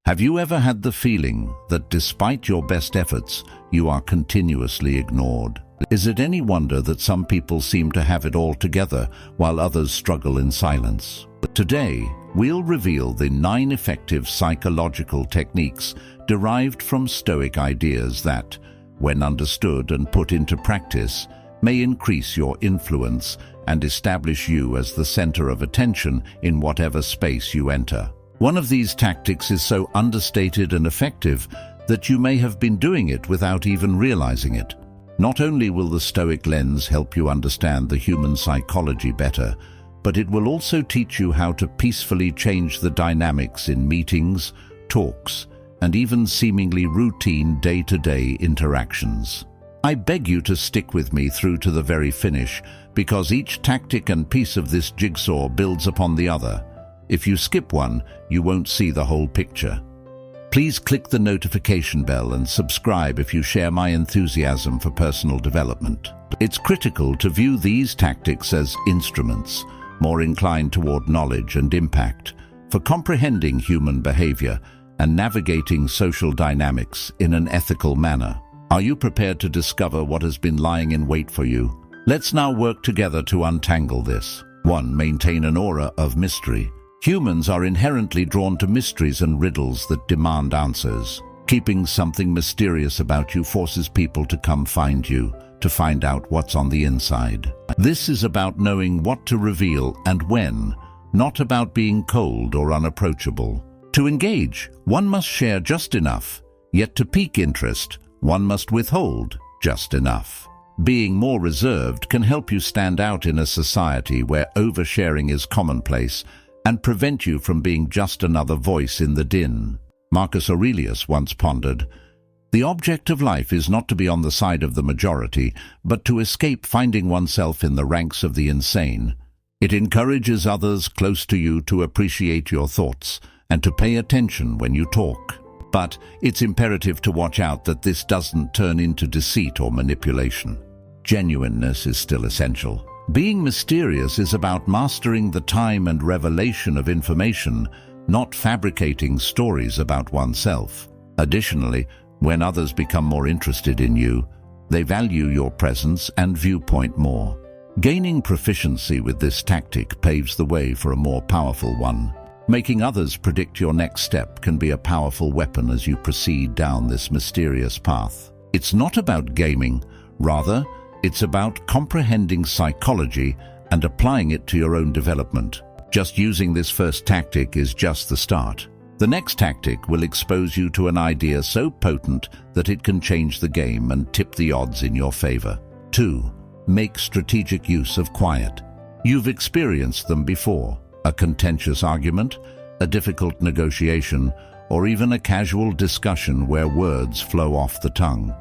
Have you ever had the feeling that despite your best efforts, you are continuously ignored? Is it any wonder that some people seem to have it all together while others struggle in silence? Today, we'll reveal the 9 effective psychological techniques derived from Stoic ideas that, when understood and put into practice, may increase your influence and establish you as the center of attention in whatever space you enter. One of these tactics is so understated and effective that you may have been doing it without even realizing it. Not only will the Stoic lens help you understand the human psychology better, but it will also teach you how to peacefully change the dynamics in meetings, talks, and even seemingly routine day-to-day interactions. I beg you to stick with me through to the very finish, because each tactic and piece of this jigsaw builds upon the other. If you skip one, you won't see the whole picture. Please click the notification bell and subscribe if you share my enthusiasm for personal development. It's critical to view these tactics as instruments, more inclined toward knowledge and impact, for comprehending human behavior and navigating social dynamics in an ethical manner. Are you prepared to discover what has been lying in wait for you? Let's now work together to untangle this. 1. Maintain an aura of mystery. Humans are inherently drawn to mysteries and riddles that demand answers. Keeping something mysterious about you forces people to come find you, to find out what's on the inside. This is about knowing what to reveal and when, not about being cold or unapproachable. To engage, one must share just enough, yet to pique interest, one must withhold just enough. Being more reserved can help you stand out in a society where oversharing is commonplace and prevent you from being just another voice in the din. Marcus Aurelius once pondered, "The object of life is not to be on the side of the majority, but to escape finding oneself in the ranks of the insane. It encourages others close to you to appreciate your thoughts and to pay attention when you talk. But it's imperative to watch out that this doesn't turn into deceit or manipulation. Genuineness is still essential. Being mysterious is about mastering the time and revelation of information, not fabricating stories about oneself. Additionally, when others become more interested in you, they value your presence and viewpoint more. Gaining proficiency with this tactic paves the way for a more powerful one. Making others predict your next step can be a powerful weapon as you proceed down this mysterious path. It's not about gaming, rather, it's about comprehending psychology and applying it to your own development. Just using this first tactic is just the start. The next tactic will expose you to an idea so potent that it can change the game and tip the odds in your favor. 2. Make strategic use of quiet. You've experienced them before. A contentious argument, a difficult negotiation, or even a casual discussion where words flow off the tongue.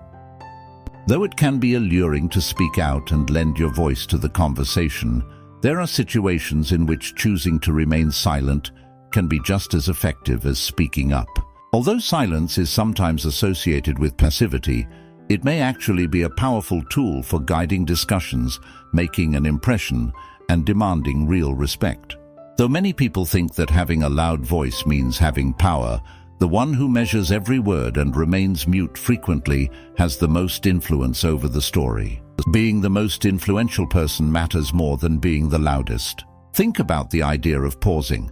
Though it can be alluring to speak out and lend your voice to the conversation, there are situations in which choosing to remain silent can be just as effective as speaking up. Although silence is sometimes associated with passivity, it may actually be a powerful tool for guiding discussions, making an impression, and demanding real respect. Though many people think that having a loud voice means having power, the one who measures every word and remains mute frequently has the most influence over the story. Being the most influential person matters more than being the loudest. Think about the idea of pausing.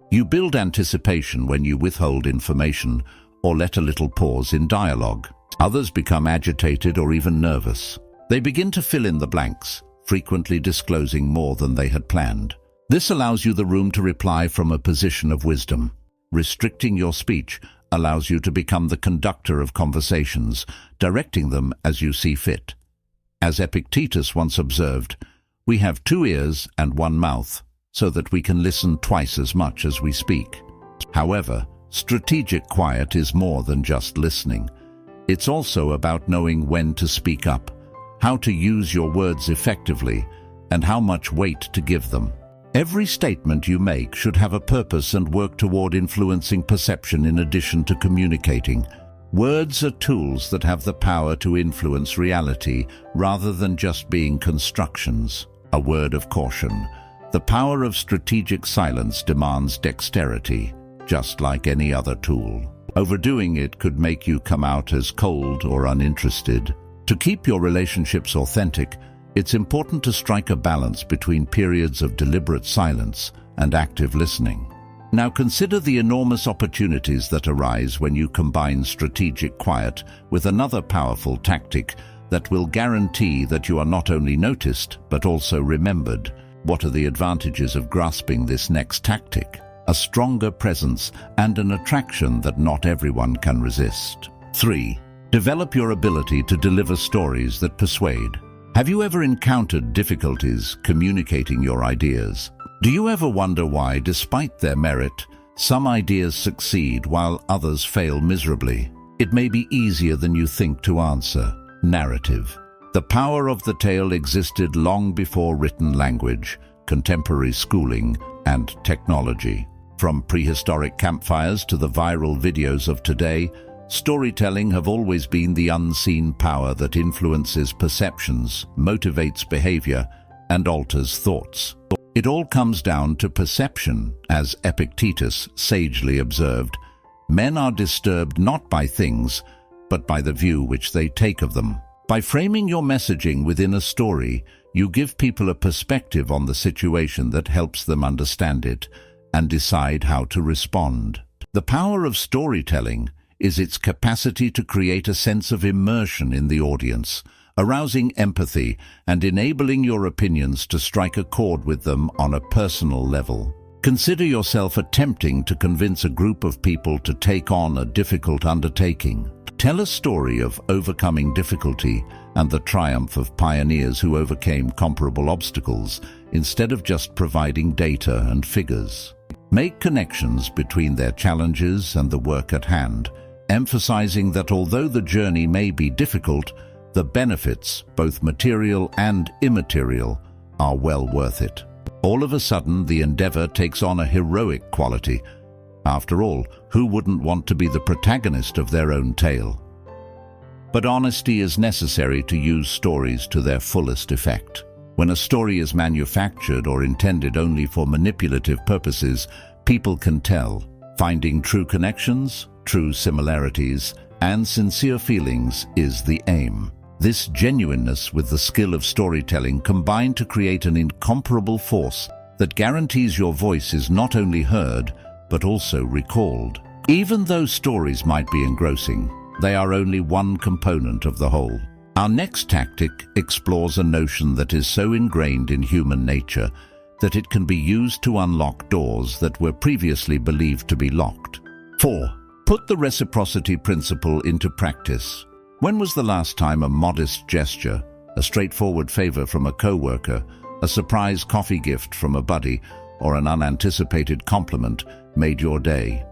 You build anticipation when you withhold information or let a little pause in dialogue. Others become agitated or even nervous. They begin to fill in the blanks, frequently disclosing more than they had planned. This allows you the room to reply from a position of wisdom. Restricting your speech allows you to become the conductor of conversations, directing them as you see fit. As Epictetus once observed, we have 2 ears and 1 mouth, so that we can listen twice as much as we speak. However, strategic quiet is more than just listening. It's also about knowing when to speak up, how to use your words effectively, and how much weight to give them. Every statement you make should have a purpose and work toward influencing perception in addition to communicating. Words are tools that have the power to influence reality rather than just being constructions. A word of caution. The power of strategic silence demands dexterity, just like any other tool. Overdoing it could make you come out as cold or uninterested. To keep your relationships authentic, it's important to strike a balance between periods of deliberate silence and active listening. Now consider the enormous opportunities that arise when you combine strategic quiet with another powerful tactic that will guarantee that you are not only noticed, but also remembered. What are the advantages of grasping this next tactic? A stronger presence and an attraction that not everyone can resist. 3. Develop your ability to deliver stories that persuade. Have you ever encountered difficulties communicating your ideas? Do you ever wonder why, despite their merit, some ideas succeed while others fail miserably? It may be easier than you think to answer. Narrative. The power of the tale existed long before written language, contemporary schooling, and technology. From prehistoric campfires to the viral videos of today, storytelling have always been the unseen power that influences perceptions, motivates behavior, and alters thoughts. It all comes down to perception, as Epictetus sagely observed. Men are disturbed not by things, but by the view which they take of them. By framing your messaging within a story, you give people a perspective on the situation that helps them understand it and decide how to respond. The power of storytelling is its capacity to create a sense of immersion in the audience, arousing empathy and enabling your opinions to strike a chord with them on a personal level. Consider yourself attempting to convince a group of people to take on a difficult undertaking. Tell a story of overcoming difficulty and the triumph of pioneers who overcame comparable obstacles, instead of just providing data and figures. Make connections between their challenges and the work at hand, emphasizing that although the journey may be difficult, the benefits, both material and immaterial, are well worth it. All of a sudden, the endeavor takes on a heroic quality. After all, who wouldn't want to be the protagonist of their own tale? But honesty is necessary to use stories to their fullest effect. When a story is manufactured or intended only for manipulative purposes, people can tell. Finding true connections, true similarities, and sincere feelings is the aim. This genuineness with the skill of storytelling combine to create an incomparable force that guarantees your voice is not only heard, but also recalled. Even though stories might be engrossing, they are only one component of the whole. Our next tactic explores a notion that is so ingrained in human nature that it can be used to unlock doors that were previously believed to be locked. 4. Put the reciprocity principle into practice. When was the last time a modest gesture, a straightforward favor from a coworker, a surprise coffee gift from a buddy, or an unanticipated compliment made your day?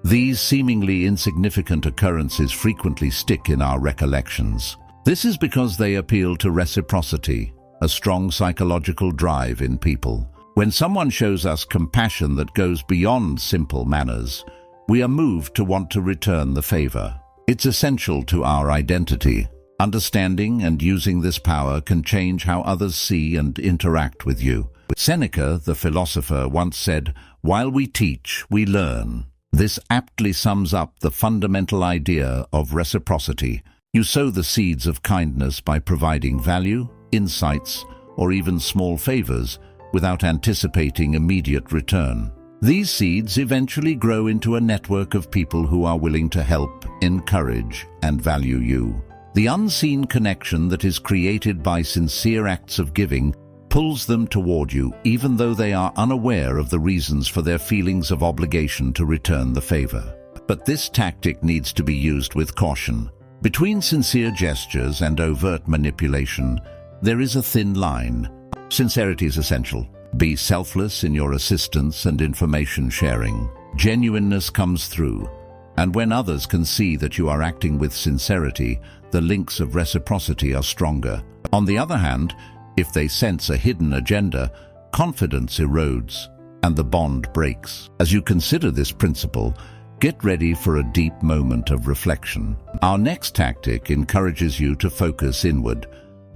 These seemingly insignificant occurrences frequently stick in our recollections. This is because they appeal to reciprocity, a strong psychological drive in people. When someone shows us compassion that goes beyond simple manners, we are moved to want to return the favor. It's essential to our identity. Understanding and using this power can change how others see and interact with you. Seneca, the philosopher, once said, "While we teach, we learn." This aptly sums up the fundamental idea of reciprocity. You sow the seeds of kindness by providing value, insights, or even small favors without anticipating immediate return. These seeds eventually grow into a network of people who are willing to help, encourage, and value you. The unseen connection that is created by sincere acts of giving pulls them toward you, even though they are unaware of the reasons for their feelings of obligation to return the favor. But this tactic needs to be used with caution. Between sincere gestures and overt manipulation, there is a thin line. Sincerity is essential. Be selfless in your assistance and information sharing. Genuineness comes through, and when others can see that you are acting with sincerity, the links of reciprocity are stronger. On the other hand, if they sense a hidden agenda, confidence erodes and the bond breaks. As you consider this principle, get ready for a deep moment of reflection. Our next tactic encourages you to focus inward,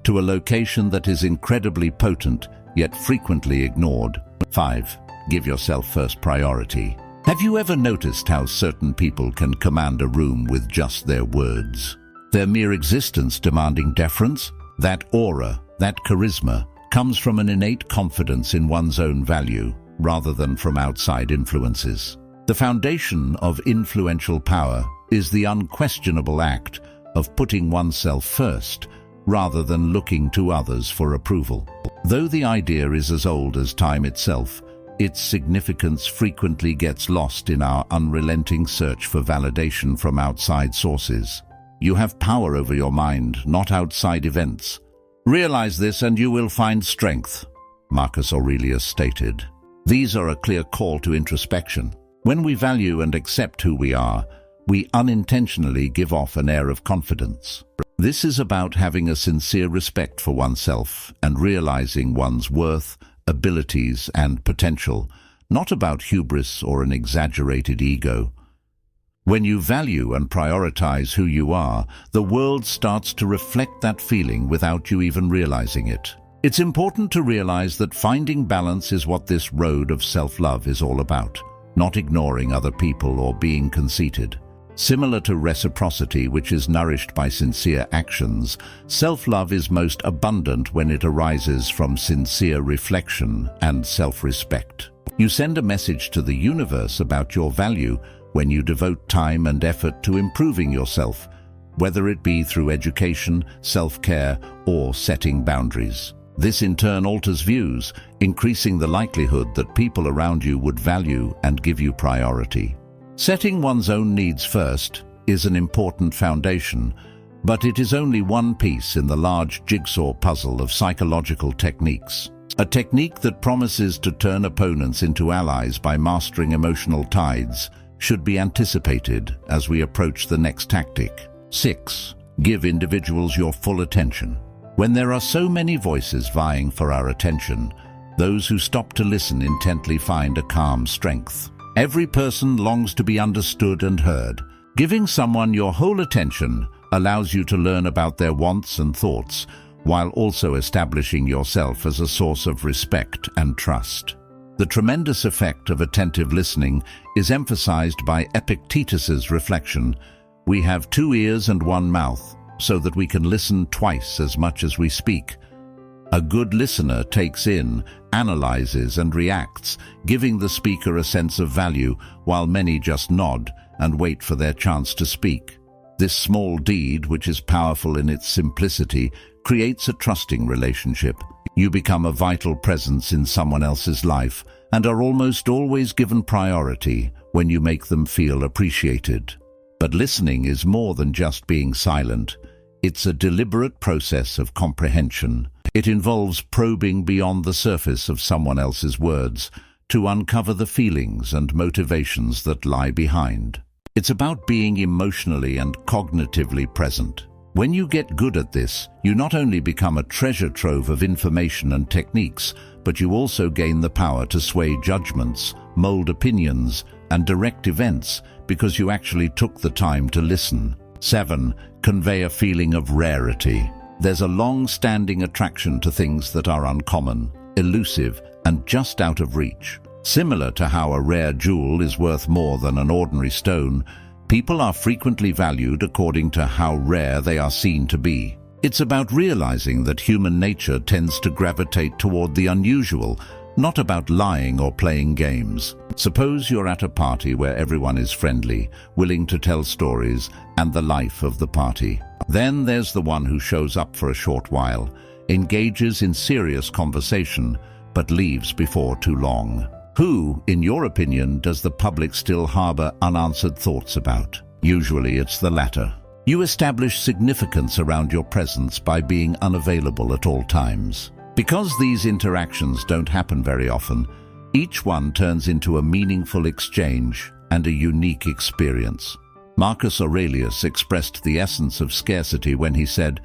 to a location that is incredibly potent, yet frequently ignored. 5. Give yourself first priority. Have you ever noticed how certain people can command a room with just their words? Their mere existence demanding deference? That aura, that charisma, comes from an innate confidence in one's own value, rather than from outside influences. The foundation of influential power is the unquestionable act of putting oneself first, rather than looking to others for approval. Though the idea is as old as time itself, its significance frequently gets lost in our unrelenting search for validation from outside sources. You have power over your mind, not outside events. Realize this and you will find strength, Marcus Aurelius stated. These are a clear call to introspection. When we value and accept who we are, we unintentionally give off an air of confidence. This is about having a sincere respect for oneself and realizing one's worth, abilities, and potential, not about hubris or an exaggerated ego. When you value and prioritize who you are, the world starts to reflect that feeling without you even realizing it. It's important to realize that finding balance is what this road of self-love is all about, not ignoring other people or being conceited. Similar to reciprocity, which is nourished by sincere actions, self-love is most abundant when it arises from sincere reflection and self-respect. You send a message to the universe about your value when you devote time and effort to improving yourself, whether it be through education, self-care, or setting boundaries. This in turn alters views, increasing the likelihood that people around you would value and give you priority. Setting one's own needs first is an important foundation, but it is only one piece in the large jigsaw puzzle of psychological techniques. A technique that promises to turn opponents into allies by mastering emotional tides should be anticipated as we approach the next tactic. 6. Give individuals your full attention. When there are so many voices vying for our attention, those who stop to listen intently find a calm strength. Every person longs to be understood and heard. Giving someone your whole attention allows you to learn about their wants and thoughts, while also establishing yourself as a source of respect and trust. The tremendous effect of attentive listening is emphasized by Epictetus's reflection: "We have 2 ears and 1 mouth, so that we can listen twice as much as we speak." A good listener takes in, analyzes, and reacts, giving the speaker a sense of value, while many just nod and wait for their chance to speak. This small deed, which is powerful in its simplicity, creates a trusting relationship. You become a vital presence in someone else's life and are almost always given priority when you make them feel appreciated. But listening is more than just being silent. It's a deliberate process of comprehension. It involves probing beyond the surface of someone else's words to uncover the feelings and motivations that lie behind. It's about being emotionally and cognitively present. When you get good at this, you not only become a treasure trove of information and techniques, but you also gain the power to sway judgments, mold opinions, and direct events because you actually took the time to listen. 7. Convey a feeling of rarity. There's a long-standing attraction to things that are uncommon, elusive, and just out of reach. Similar to how a rare jewel is worth more than an ordinary stone, people are frequently valued according to how rare they are seen to be. It's about realizing that human nature tends to gravitate toward the unusual, not about lying or playing games. Suppose you're at a party where everyone is friendly, willing to tell stories, and the life of the party. Then there's the one who shows up for a short while, engages in serious conversation, but leaves before too long. Who, in your opinion, does the public still harbor unanswered thoughts about? Usually it's the latter. You establish significance around your presence by being unavailable at all times. Because these interactions don't happen very often, each one turns into a meaningful exchange and a unique experience. Marcus Aurelius expressed the essence of scarcity when he said,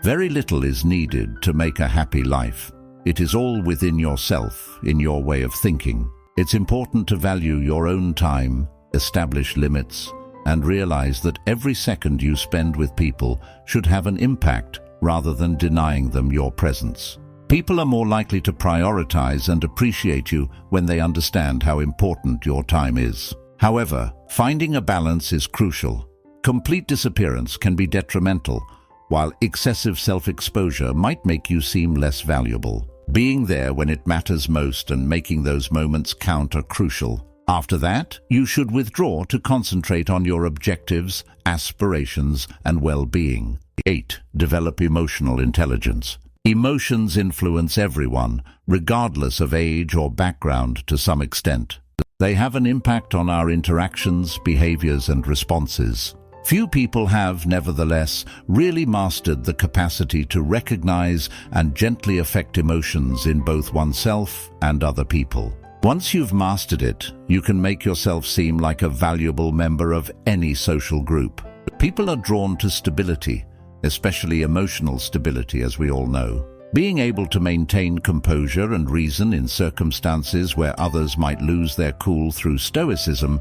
"Very little is needed to make a happy life. It is all within yourself, in your way of thinking." It's important to value your own time, establish limits, and realize that every second you spend with people should have an impact rather than denying them your presence. People are more likely to prioritize and appreciate you when they understand how important your time is. However, finding a balance is crucial. Complete disappearance can be detrimental, while excessive self-exposure might make you seem less valuable. Being there when it matters most and making those moments count are crucial. After that, you should withdraw to concentrate on your objectives, aspirations, and well-being. 8. Develop emotional intelligence. Emotions influence everyone, regardless of age or background to some extent. They have an impact on our interactions, behaviors, and responses. Few people have, nevertheless, really mastered the capacity to recognize and gently affect emotions in both oneself and other people. Once you've mastered it, you can make yourself seem like a valuable member of any social group. People are drawn to stability, especially emotional stability, as we all know. Being able to maintain composure and reason in circumstances where others might lose their cool through stoicism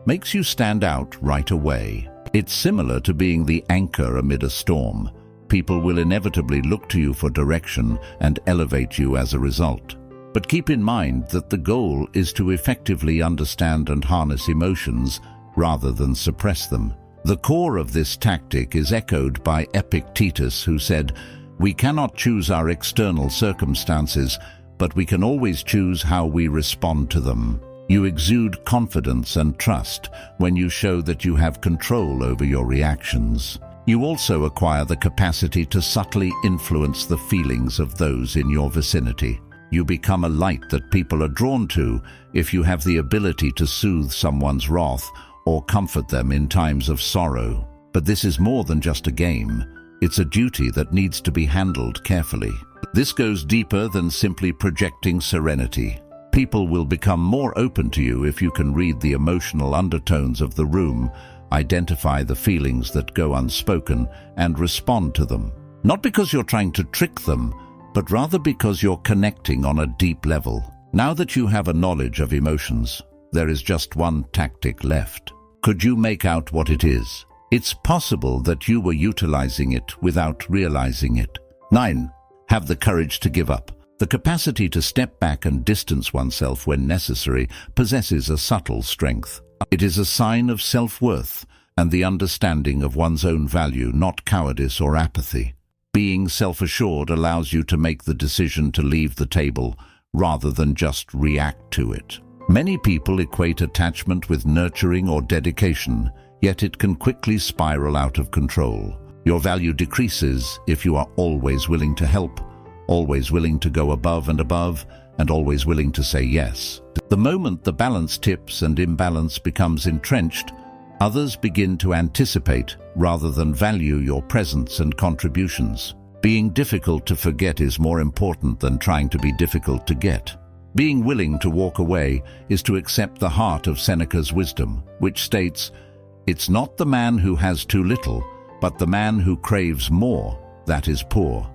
makes you stand out right away. It's similar to being the anchor amid a storm. People will inevitably look to you for direction and elevate you as a result. But keep in mind that the goal is to effectively understand and harness emotions rather than suppress them. The core of this tactic is echoed by Epictetus, who said, "We cannot choose our external circumstances, but we can always choose how we respond to them." You exude confidence and trust when you show that you have control over your reactions. You also acquire the capacity to subtly influence the feelings of those in your vicinity. You become a light that people are drawn to if you have the ability to soothe someone's wrath or comfort them in times of sorrow. But this is more than just a game. It's a duty that needs to be handled carefully. This goes deeper than simply projecting serenity. People will become more open to you if you can read the emotional undertones of the room, identify the feelings that go unspoken, and respond to them. Not because you're trying to trick them, but rather because you're connecting on a deep level. Now that you have a knowledge of emotions, there is just one tactic left. Could you make out what it is? It's possible that you were utilizing it without realizing it. 9. Have the courage to give up. The capacity to step back and distance oneself when necessary possesses a subtle strength. It is a sign of self-worth and the understanding of one's own value, not cowardice or apathy. Being self-assured allows you to make the decision to leave the table rather than just react to it. Many people equate attachment with nurturing or dedication, yet it can quickly spiral out of control. Your value decreases if you are always willing to help, always willing to go above, and always willing to say yes. The moment the balance tips and imbalance becomes entrenched, others begin to anticipate rather than value your presence and contributions. Being difficult to forget is more important than trying to be difficult to get. Being willing to walk away is to accept the heart of Seneca's wisdom, which states, "It's not the man who has too little, but the man who craves more that is poor."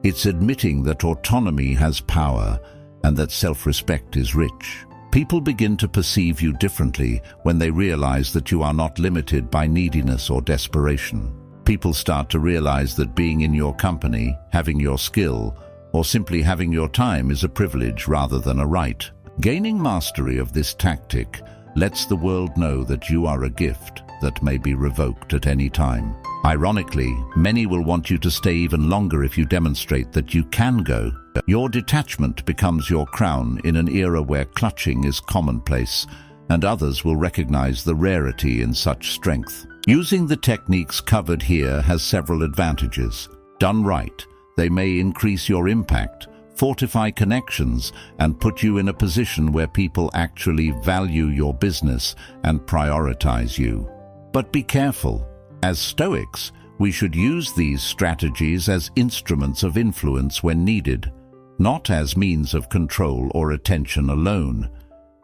It's admitting that autonomy has power and that self-respect is rich. People begin to perceive you differently when they realize that you are not limited by neediness or desperation. People start to realize that being in your company, having your skill, or simply having your time is a privilege rather than a right. Gaining mastery of this tactic lets the world know that you are a gift that may be revoked at any time. Ironically, many will want you to stay even longer if you demonstrate that you can go. Your detachment becomes your crown in an era where clutching is commonplace, and others will recognize the rarity in such strength. Using the techniques covered here has several advantages. Done right, they may increase your impact, fortify connections, and put you in a position where people actually value your business and prioritize you. But be careful. As Stoics, we should use these strategies as instruments of influence when needed, not as means of control or attention alone.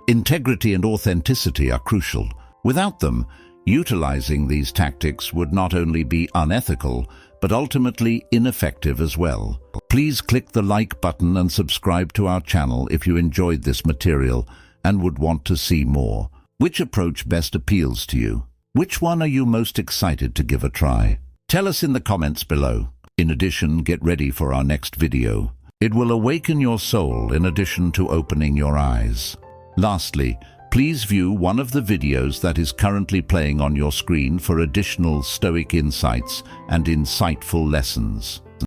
Integrity and authenticity are crucial. Without them, utilizing these tactics would not only be unethical, but ultimately ineffective as well. Please click the like button and subscribe to our channel if you enjoyed this material and would want to see more. Which approach best appeals to you? Which one are you most excited to give a try? Tell us in the comments below. In addition, get ready for our next video. It will awaken your soul in addition to opening your eyes. Lastly, please view one of the videos that is currently playing on your screen for additional Stoic insights and insightful lessons.